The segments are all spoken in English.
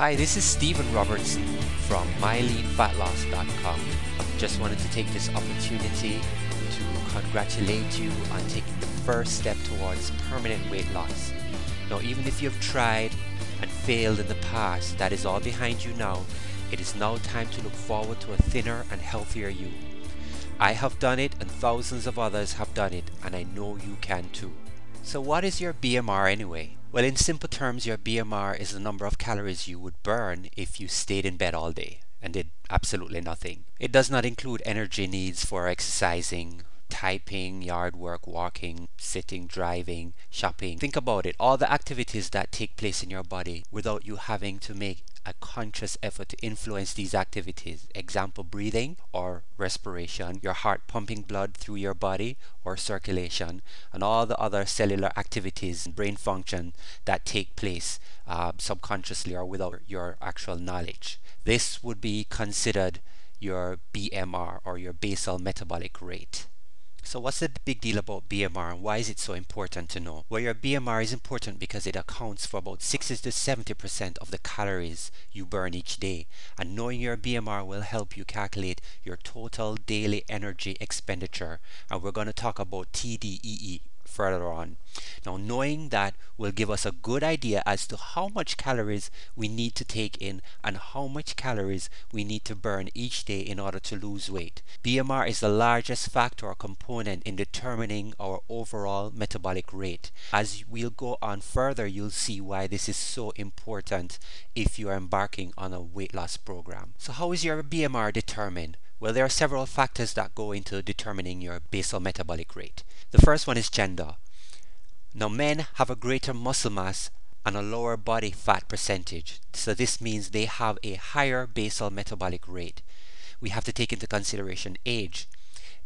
Hi, this is Stephen Robertson from MyLeanFatLoss.com. Just wanted to take this opportunity to congratulate you on taking the first step towards permanent weight loss. Now, even if you've tried and failed in the past, that is all behind you now. It is now time to look forward to a thinner and healthier you. I have done it and thousands of others have done it, and I know you can too. So what is your BMR anyway? Well, in simple terms, your BMR is the number of calories you would burn if you stayed in bed all day and did absolutely nothing. It does not include energy needs for exercising, typing, yard work, walking, sitting, driving, shopping. Think about it, all the activities that take place in your body without you having to make a conscious effort to influence these activities. Example, breathing or respiration, your heart pumping blood through your body or circulation, and all the other cellular activities and brain function that take place subconsciously or without your actual knowledge. This would be considered your BMR or your basal metabolic rate. So what's the big deal about BMR and why is it so important to know? Well, your BMR is important because it accounts for about 60 to 70% of the calories you burn each day. And knowing your BMR will help you calculate your total daily energy expenditure. And we're going to talk about TDEE further on. Now, knowing that will give us a good idea as to how much calories we need to take in and how much calories we need to burn each day in order to lose weight. BMR is the largest factor or component in determining our overall metabolic rate. As we'll go on further, you'll see why this is so important if you are embarking on a weight loss program. So how is your BMR determined? Well, there are several factors that go into determining your basal metabolic rate. The first one is gender. Now, men have a greater muscle mass and a lower body fat percentage. So this means they have a higher basal metabolic rate. We have to take into consideration age.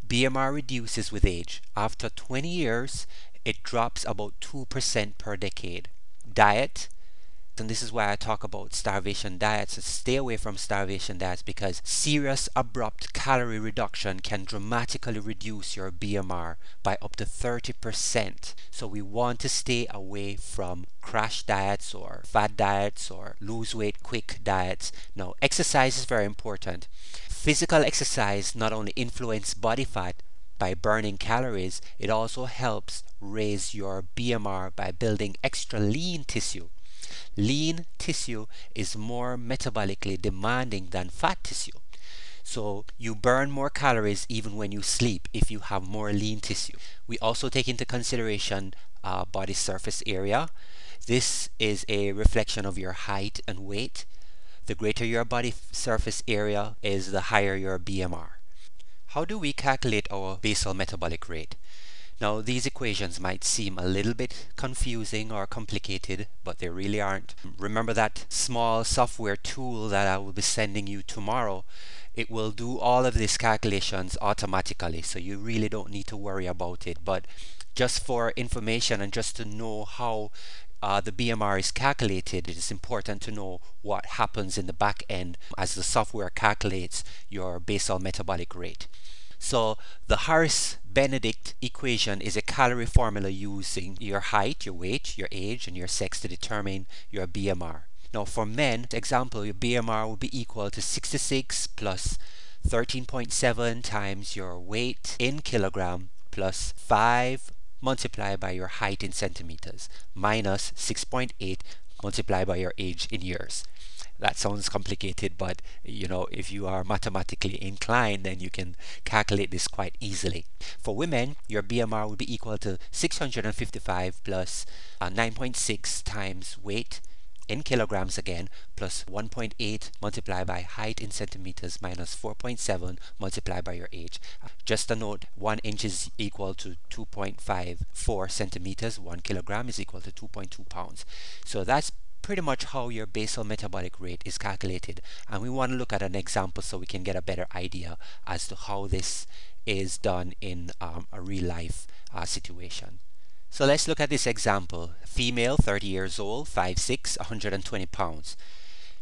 BMR reduces with age. After 20 years, it drops about 2% per decade. Diet. And this is why I talk about starvation diets. So stay away from starvation diets because serious abrupt calorie reduction can dramatically reduce your BMR by up to 30%. So we want to stay away from crash diets or fad diets or lose weight quick diets. Now, exercise is very important. Physical exercise not only influences body fat by burning calories, it also helps raise your BMR by building extra lean tissue. Lean tissue is more metabolically demanding than fat tissue. So you burn more calories even when you sleep if you have more lean tissue. We also take into consideration body surface area. This is a reflection of your height and weight. The greater your body surface area is, the higher your BMR. How do we calculate our basal metabolic rate? Now, these equations might seem a little bit confusing or complicated, but they really aren't. Remember that small software tool that I will be sending you tomorrow? It will do all of these calculations automatically, so you really don't need to worry about it. But just for information and just to know how the BMR is calculated, it is important to know what happens in the back end as the software calculates your basal metabolic rate. So the Harris-Benedict equation is a calorie formula using your height, your weight, your age, and your sex to determine your BMR. Now for men, for example, your BMR will be equal to 66 plus 13.7 times your weight in kilogram plus 5 multiplied by your height in centimeters minus 6.8 multiplied by your age in years. That sounds complicated, but if you are mathematically inclined, then you can calculate this quite easily. For women, your BMR will be equal to 655 plus 9.6 times weight in kilograms again, plus 1.8 multiplied by height in centimeters minus 4.7 multiplied by your age. Just a note, 1 inch is equal to 2.54 centimeters, 1 kilogram is equal to 2.2 pounds. So that's pretty much how your basal metabolic rate is calculated, and we want to look at an example so we can get a better idea as to how this is done in a real life situation. So let's look at this example. Female, 30 years old, 5'6", 120 pounds.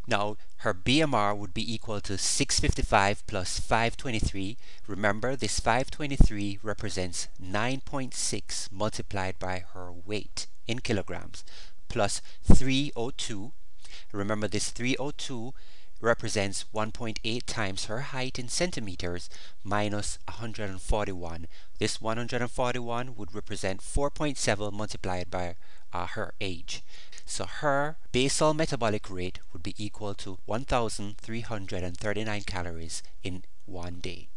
Now her BMR would be equal to 655 plus 523. Remember, this 523 represents 9.6 multiplied by her weight in kilograms plus 302 Remember, this 302 represents 1.8 times her height in centimeters minus 141. This 141 would represent 4.7 multiplied by her age. So her basal metabolic rate would be equal to 1,339 calories in one day.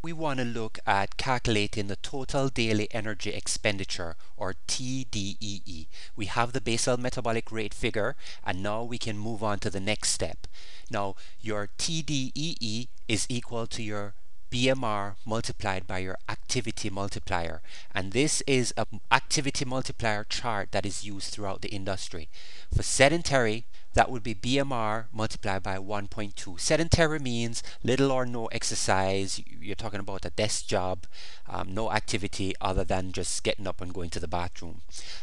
We want to look at calculating the total daily energy expenditure, or TDEE. We have the basal metabolic rate figure, and now we can move on to the next step. Now, your TDEE is equal to your BMR multiplied by your activity multiplier, and this is an activity multiplier chart that is used throughout the industry. For sedentary, that would be BMR multiplied by 1.2. Sedentary means little or no exercise. You're talking about a desk job, no activity other than just getting up and going to the bathroom.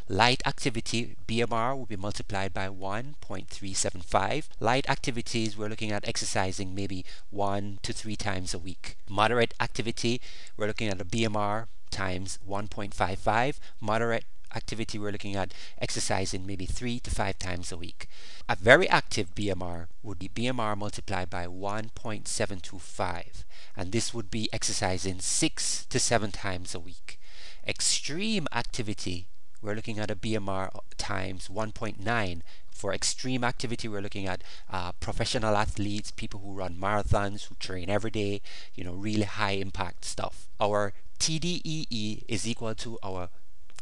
Light activity, BMR, will be multiplied by 1.375. Light activities, we're looking at exercising maybe 1 to 3 times a week. Moderate activity, we're looking at a BMR times 1.55. Moderate activity, we're looking at exercising maybe 3 to 5 times a week. A very active BMR would be BMR multiplied by 1.725, and this would be exercising 6 to 7 times a week. Extreme activity, we're looking at a BMR times 1.9. For extreme activity, we're looking at professional athletes, people who run marathons, who train every day, really high impact stuff. Our TDEE is equal to our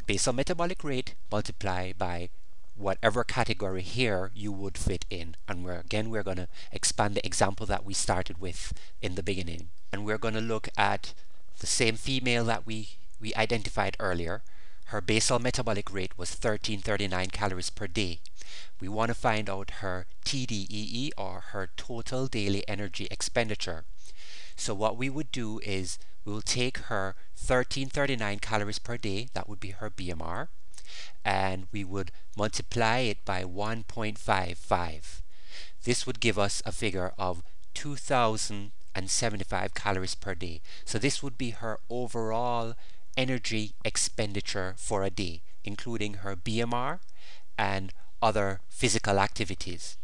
basal metabolic rate multiplied by whatever category here you would fit in. And we're going to expand the example that we started with in the beginning. And we're going to look at the same female that we identified earlier. Her basal metabolic rate was 1339 calories per day. We want to find out her TDEE, or her total daily energy expenditure. So what we would do is we'll take her 1339 calories per day, that would be her BMR, and we would multiply it by 1.55. This would give us a figure of 2,075 calories per day. So this would be her overall energy expenditure for a day, including her BMR and other physical activities.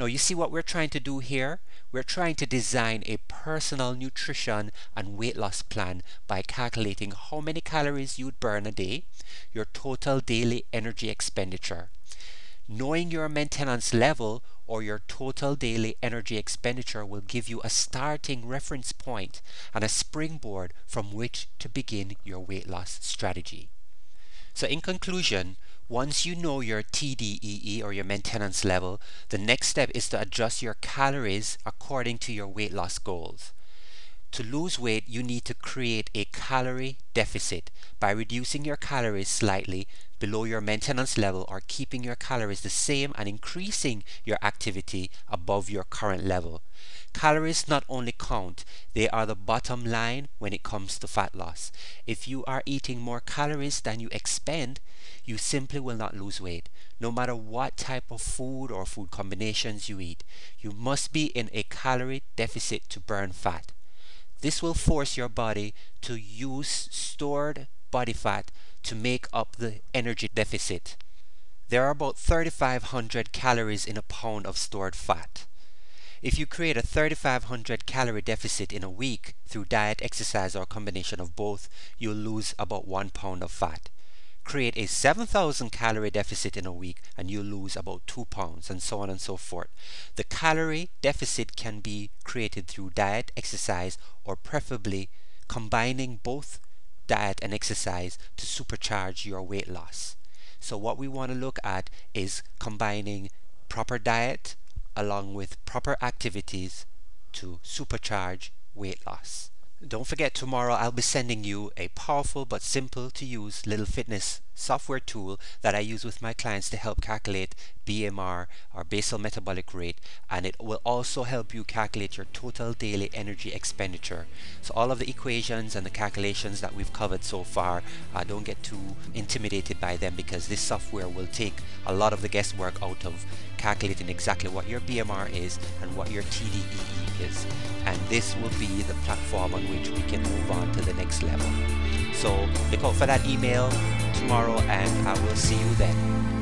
Now you see what we're trying to do here? We're trying to design a personal nutrition and weight loss plan by calculating how many calories you'd burn a day, your total daily energy expenditure. Knowing your maintenance level or your total daily energy expenditure will give you a starting reference point and a springboard from which to begin your weight loss strategy. So in conclusion, once you know your TDEE, or your maintenance level, the next step is to adjust your calories according to your weight loss goals. To lose weight, you need to create a calorie deficit by reducing your calories slightly below your maintenance level, or keeping your calories the same and increasing your activity above your current level. Calories not only count, they are the bottom line when it comes to fat loss. If you are eating more calories than you expend, you simply will not lose weight. No matter what type of food or food combinations you eat, you must be in a calorie deficit to burn fat. This will force your body to use stored body fat to make up the energy deficit. There are about 3,500 calories in a pound of stored fat. If you create a 3,500 calorie deficit in a week through diet, exercise, or a combination of both, you'll lose about 1 pound of fat. Create a 7,000 calorie deficit in a week and you'll lose about 2 pounds, and so on and so forth. The calorie deficit can be created through diet, exercise, or preferably combining both diet and exercise to supercharge your weight loss. So what we want to look at is combining proper diet along with proper activities to supercharge weight loss. Don't forget, tomorrow I'll be sending you a powerful but simple to use little fitness software tool that I use with my clients to help calculate BMR, or basal metabolic rate, and it will also help you calculate your total daily energy expenditure. So all of the equations and the calculations that we've covered so far, don't get too intimidated by them, because this software will take a lot of the guesswork out of calculating exactly what your BMR is and what your TDEE is, and this will be the platform on which we can move on to the next level. So look out for that email tomorrow, and I will see you then.